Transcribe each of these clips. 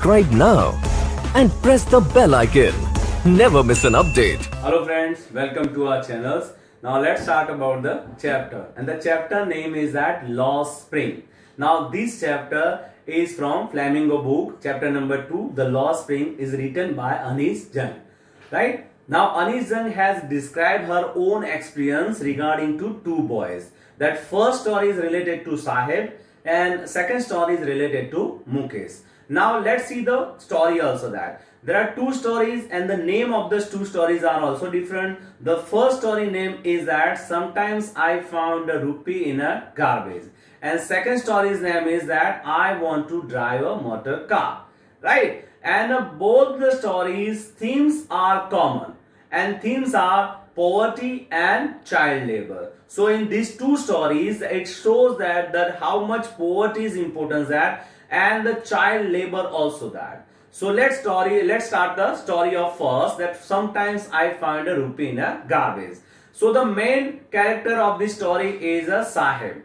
subscribe now and press the bell icon. Never miss an update. Hello friends, welcome to our channels. Now let's talk about the chapter, and the chapter name is that Lost Spring. Now this chapter is from Flamingo book, chapter number 2. The Lost Spring is written by Anis Jung, right? Now Anis Jung has described her own experience regarding to two boys. That first story is related to Sahib and second story is related to Mukesh. Now let's see the story also. That there are two stories and the name of those two stories are also different. The first story name is that sometimes I found a rupee in a garbage, and second story's name is that I want to drive a motor car, right? And both the stories themes are common, and themes are poverty and child labor. So in these two stories it shows that how much poverty is important, that and the child labor also that. So let's start the story of first, that sometimes I find a rupee in a garbage. So the main character of this story is a Sahib.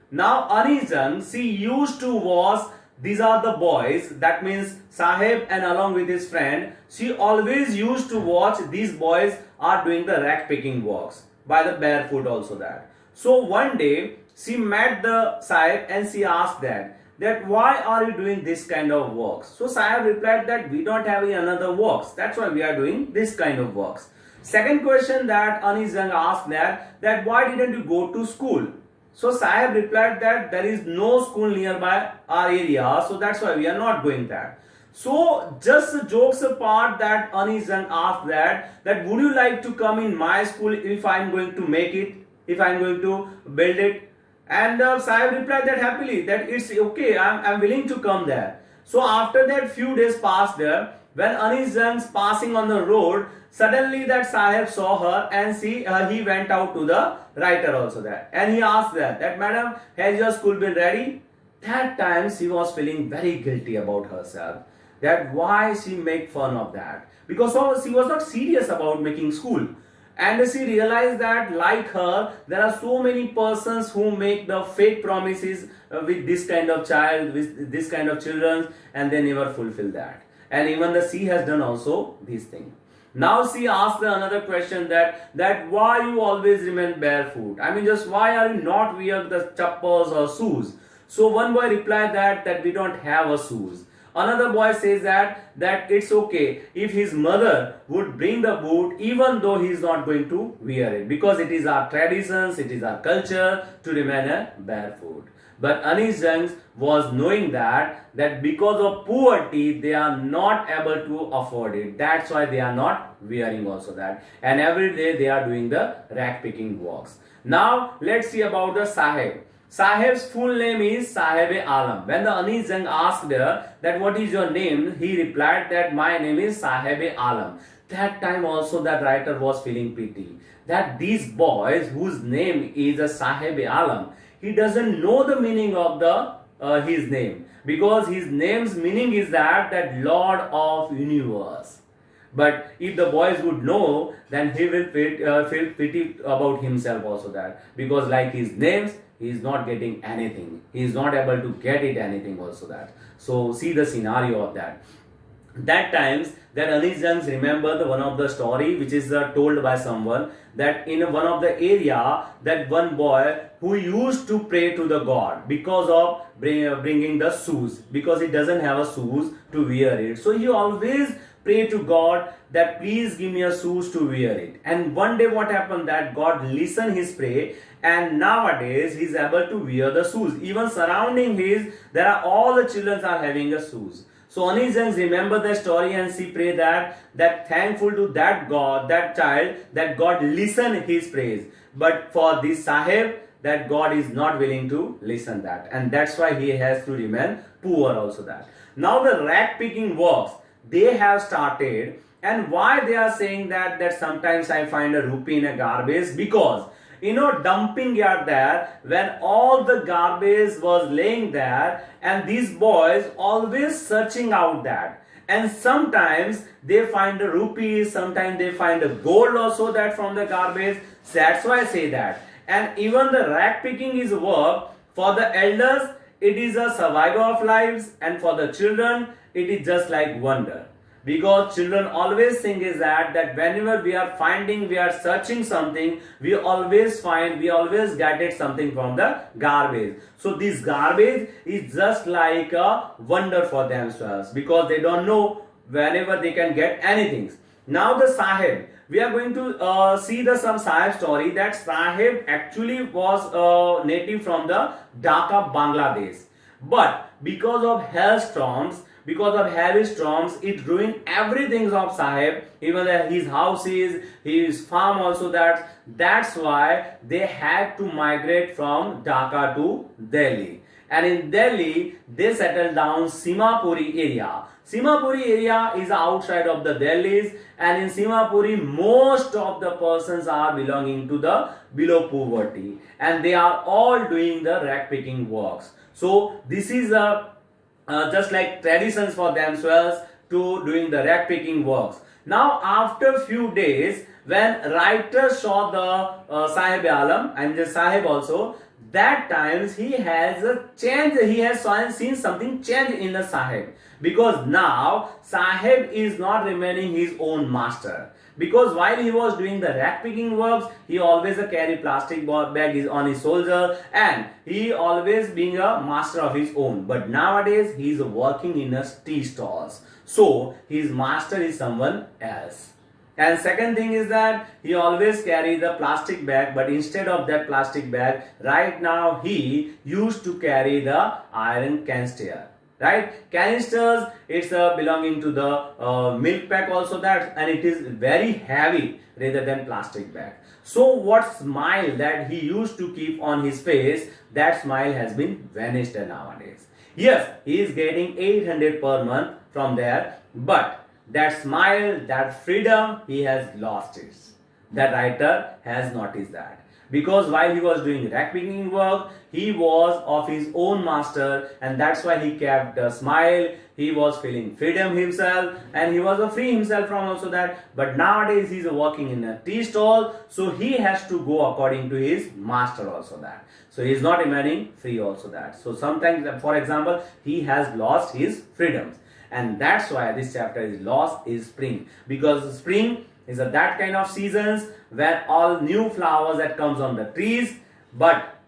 Now Anis Jung, she used to watch, these are the boys, that means Sahib and along with his friend, she always used to watch these boys are doing the rack picking works by the barefoot also that. So one day she met the Sahib and she asked that why are you doing this kind of works? So Sahib replied that we don't have any another works, that's why we are doing this kind of works. Second question that Anis Jung asked that why didn't you go to school? So Sahib replied that there is no school nearby our area, so that's why we are not going there. So just jokes apart, that Anis Jung asked that would you like to come in my school if I am going to make it, if I am going to build it? And Sahib replied that happily, that it's okay, I'm willing to come there. So after that few days passed there. When Anis Jung's passing on the road, suddenly that Sahib saw her and he went out to the writer also there. And he asked that madam, has your school been ready? That time she was feeling very guilty about herself. That why she make fun of that. Because she was not serious about making school. And she realized that like her, there are so many persons who make the fake promises with this kind of child, with this kind of children, and they never fulfill that. And even the she has done also this thing. Now she asked another question that why you always remain barefoot? I mean, just why are you not wearing the chappals or shoes? So one boy replied that we don't have a shoes. Another boy says that it's okay if his mother would bring the boot even though he is not going to wear it, because it is our traditions, it is our culture to remain barefoot. But Anis Jung was knowing that because of poverty they are not able to afford it. That's why they are not wearing also that. And every day they are doing the rack picking works. Now let's see about the Sahib. Sahib's full name is Sahib Alam. When the Anis Jung asked her that what is your name, he replied that my name is Sahib Alam. That time also that writer was feeling pity. That these boys whose name is a Sahib Alam, he doesn't know the meaning of his name, because his name's meaning is that Lord of Universe. But if the boys would know, then he will feel pity about himself also that, because like his names, he is not getting anything. He is not able to get it anything also that. So see the scenario of that. That times that Anis Jung remember one of the story which is told by someone, that in one of the area that one boy who used to pray to the God because of bringing the shoes, because he doesn't have a shoes to wear it. So he always pray to God that please give me a shoes to wear it. And one day what happened, that God listened his prayer, and nowadays he is able to wear the shoes. Even surrounding there are all the children are having a shoes. So Anis Jung remember the story and she pray that thankful to that God, that child, that God listen his praise. But for this Sahib, that God is not willing to listen that, and that's why he has to remain poor also that. Now the rack picking works, they have started, and why they are saying that sometimes I find a rupee in a garbage, because dumping yard there, when all the garbage was laying there, and these boys always searching out that, and sometimes they find a rupee, sometimes they find a gold also that from the garbage. That's why I say that. And even the rack picking is work for the elders. It is a survival of lives, and for the children it is just like wonder. Because children always think is that whenever we are finding, we are searching something, we always get it something from the garbage. So this garbage is just like a wonder for themselves, because they don't know whenever they can get anything. Now the Sahib, we are going to see the some Sahib story. That Sahib actually was native from the Dhaka, Bangladesh. But because of hailstorms, because of heavy storms, it ruined everything of Sahib, even his houses, his farm also. That's why they had to migrate from Dhaka to Delhi. And in Delhi, they settled down Simapuri area. Simapuri area is outside of the Delhi's, and in Simapuri, most of the persons are belonging to the below poverty, and they are all doing the rag picking works. So this is a just like traditions for themselves to doing the rag picking works. Now after few days, when writer saw the Sahib Alam and the Sahib also, that times he has a change, he has seen something change in the Sahib, because now Sahib is not remaining his own master. Because while he was doing the rag picking works, he always carry plastic bag is on his shoulder, and he always being a master of his own. But nowadays he is working in a tea stalls, so his master is someone else. And second thing is that he always carry the plastic bag, but instead of that plastic bag, right now he used to carry the iron canister. Right, canisters, it's belonging to the milk pack also, that, and it is very heavy rather than plastic bag. So what smile that he used to keep on his face, that smile has been vanished nowadays. Yes, he is getting 800 per month from there, but that smile, that freedom, he has lost it. The writer has noticed that. Because while he was doing rag picking work, he was of his own master, and that's why he kept a smile. He was feeling freedom himself, and he was a free himself from also that. But nowadays he's working in a tea stall, so he has to go according to his master also that. So he's not remaining free also that. So sometimes, for example, he has lost his freedoms, and that's why this chapter is Lost is Spring, because spring is that kind of seasons where all new flowers that comes on the trees, but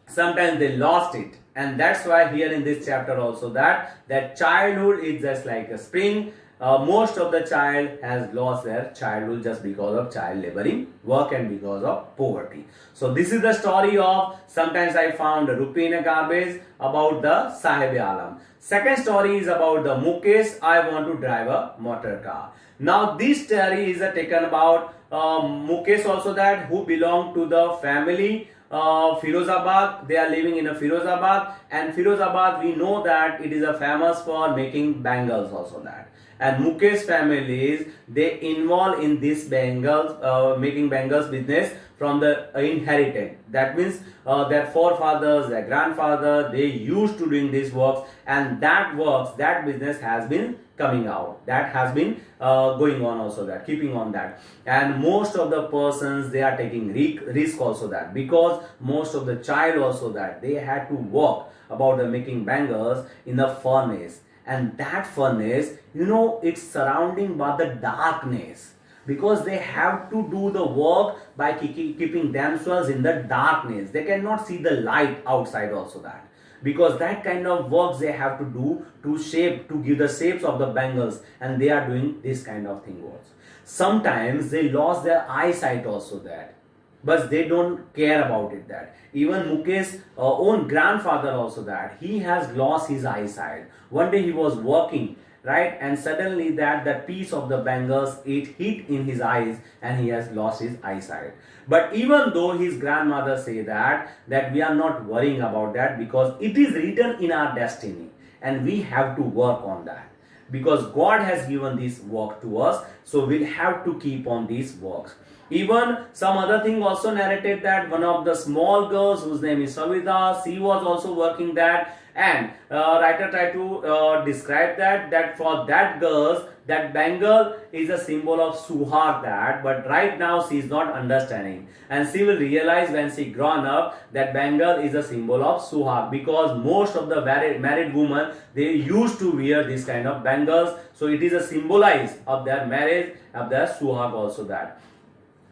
sometimes they lost it. And that's why here in this chapter also that childhood is just like a spring. Most of the child has lost their childhood just because of child laboring work and because of poverty. So this is the story of Sometimes I Found a Rupee in a Garbage, about the Sahib Alam. Second story is about the Mukesh, I Want to Drive a Motor Car. Now this story is taken about Mukesh also, that who belong to the family Firozabad. They are living in a Firozabad, and Firozabad, we know that it is a famous for making bangles also that. And Mukesh families, they involve in this bangles, making bangles business from the inherited. That means their forefathers, their grandfather, they used to doing these works, and that works, that business has been coming out, that has been going on also that, keeping on that. And most of the persons, they are taking risk also that, because most of the child also that they had to work about the making bangles in the furnace, and that furnace, you know, it's surrounding by the darkness, because they have to do the work by keeping themselves in the darkness. They cannot see the light outside also that, because that kind of works they have to do to give the shapes of the bangles, and they are doing this kind of thing also. Sometimes they lost their eyesight also that, but they don't care about it that. Even Mukesh's own grandfather also that, he has lost his eyesight. One day he was working, right, and suddenly that piece of the bangles, it hit in his eyes, and he has lost his eyesight. But even though his grandmother say that we are not worrying about that, because it is written in our destiny, and we have to work on that, because God has given this work to us, so we'll have to keep on these works. Even some other thing also narrated that one of the small girls whose name is Savita, she was also working that, And writer tried to describe that for that girls, that bangle is a symbol of suhag, that but right now she is not understanding, and she will realize when she grown up that bangle is a symbol of suhag, because most of the married women, they used to wear this kind of bangles, so it is a symbolize of their marriage, of their suhag also. That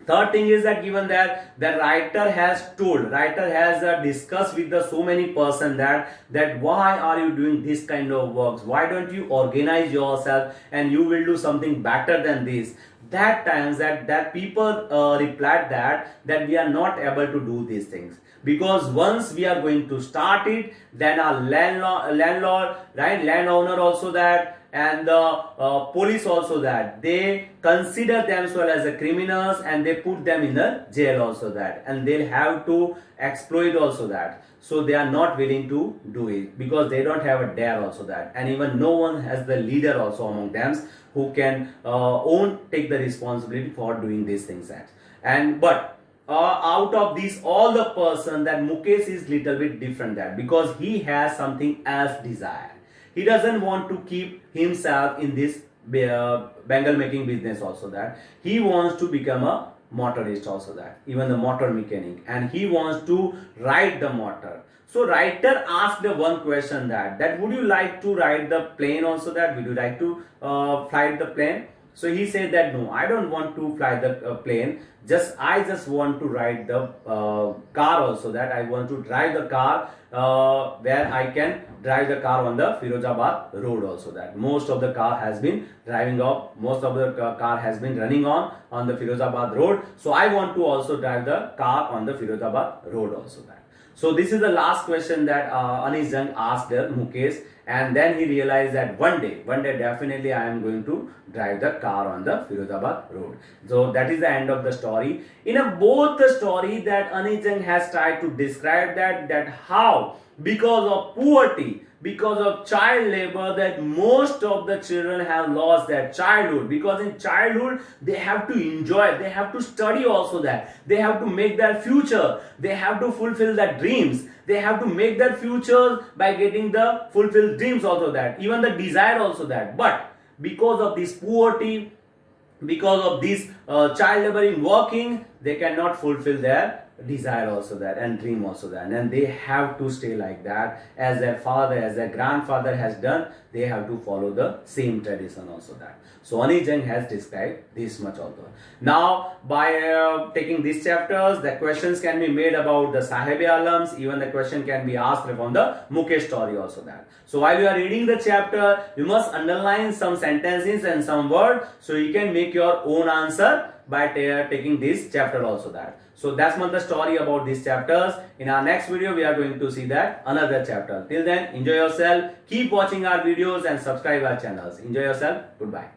third thing is that given that the writer has discussed with the so many person that why are you doing this kind of works, why don't you organize yourself and you will do something better than this. That times that people replied that we are not able to do these things, because once we are going to start it, then our landlord, right, landowner also that, and the police also that, they consider themselves as a criminals and they put them in the jail also that, and they'll have to exploit also that, so they are not willing to do it because they don't have a dare also that, and even no one has the leader also among them who can take the responsibility for doing these things that. And but out of these all the person, that Mukesh is little bit different, that because he has something else desire. He doesn't want to keep himself in this bangle making business also, that he wants to become a motorist also, that even the motor mechanic, and he wants to ride the motor. So writer asked the one question that would you like to ride the plane also, that would you like to fly the plane. So he said that no, I don't want to fly the plane, I just want to ride the car also, that I want to drive the car where I can drive the car on the Firozabad road also, that most of the car has been driving off, most of the car has been running on the Firozabad road, so I want to also drive the car on the Firozabad road also, that. So this is the last question that Anish Jung asked Mukesh, and then he realized that one day definitely I am going to drive the car on the Firozabad road. So that is the end of the story. In both the story that Anish Jung has tried to describe that how because of poverty, because of child labor, that most of the children have lost their childhood, because in childhood they have to enjoy, they have to study also, that they have to make their future, they have to fulfill their dreams, they have to make their future by getting the fulfilled dreams also, that even the desire also, that but because of this poverty, because of this child labor in working, they cannot fulfill their desire also, that and dream also, that and they have to stay like that as their father, as their grandfather has done. They have to follow the same tradition also, that. So Anish Jung has described this much also. Now by taking these chapters, the questions can be made about the Sahibi alums, even the question can be asked from the Mukesh story also, that. So while you are reading the chapter, you must underline some sentences and some words, so you can make your own answer by taking this chapter also, that. So that's not the story about these chapters. In our next video, we are going to see that another chapter. Till then, enjoy yourself. Keep watching our videos and subscribe our channels. Enjoy yourself. Goodbye.